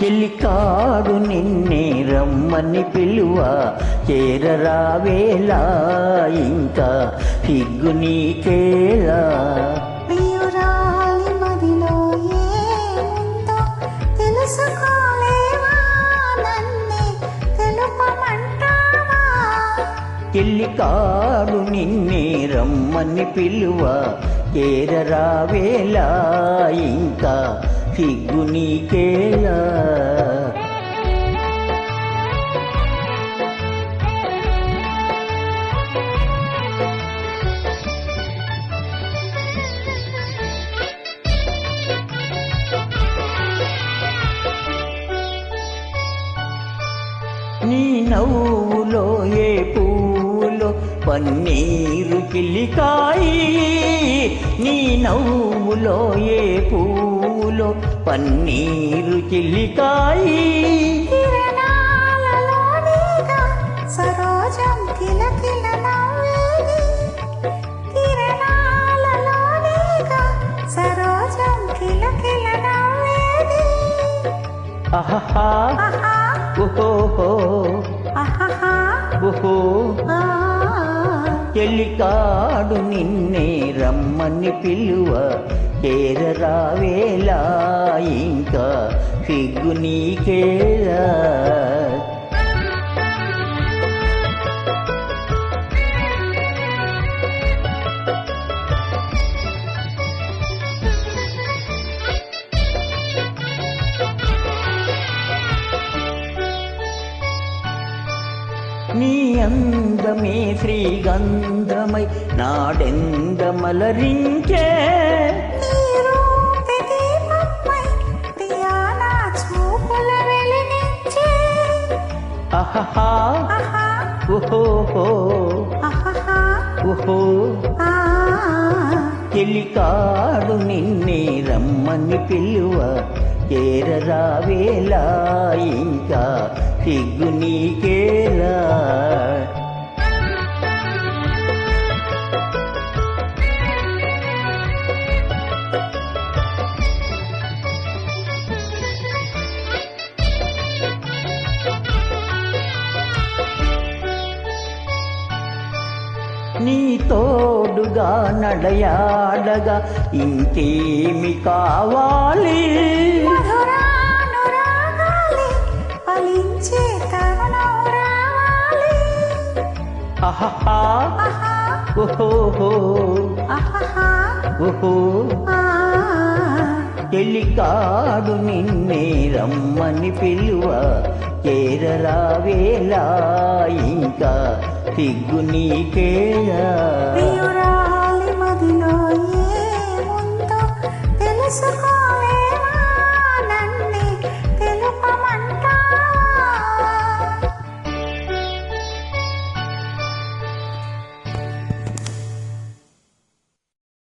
చెలికాడు నిన్నే రమ్మని పిలువ చేరరావేలా ఇంకా సిగ్గు నీకేలా. ప్రియురాలి మదిలో ఏముందో తెలుసుకోలేవా, నన్నే తెలుపమంటావా. చెలికాడు నిన్నే రమ్మని పిలువ చేరరావేలా ఇంకా సిగ్గు నీకేలా. నీ నవ్వులో ఏ పూలో పన్నీరు చిల్లికాయి, నీ నవ్వులో ఏ పూలో పన్నీరు చిల్లికాయి. కిరణాలలోనేగా సరోజం కిలకిల నవ్వేది, కిరణాలలోనేగా సరోజం కిలకిల నవ్వేది. ఆహా ఓహో ఆహా ఓహో. చెలికాడు నిన్నే రమ్మని పిలువ చేరరావేలా ఇంకా సిగ్గు నీకేలా. నీ అందమే శ్రీగంధమై నాడెందమలరించే, ఆహా ఓహో ఓహో. చెలికాడు నిన్నే రమ్మని పిలువ చేరరావేలా ఇంకా సిగ్గు నీకేలా. నీ తోడుగా నడయాడగా ఇంకేమి కావాలి. ఆహా ఓహో ఓహో. చెలికాడు నిన్నే రమ్మని పిలువ చేరరావేలా ఇంకా సిగ్గు నీకేలా. ప్రియురాలి మదిలో ఏముందో తెలుసుకో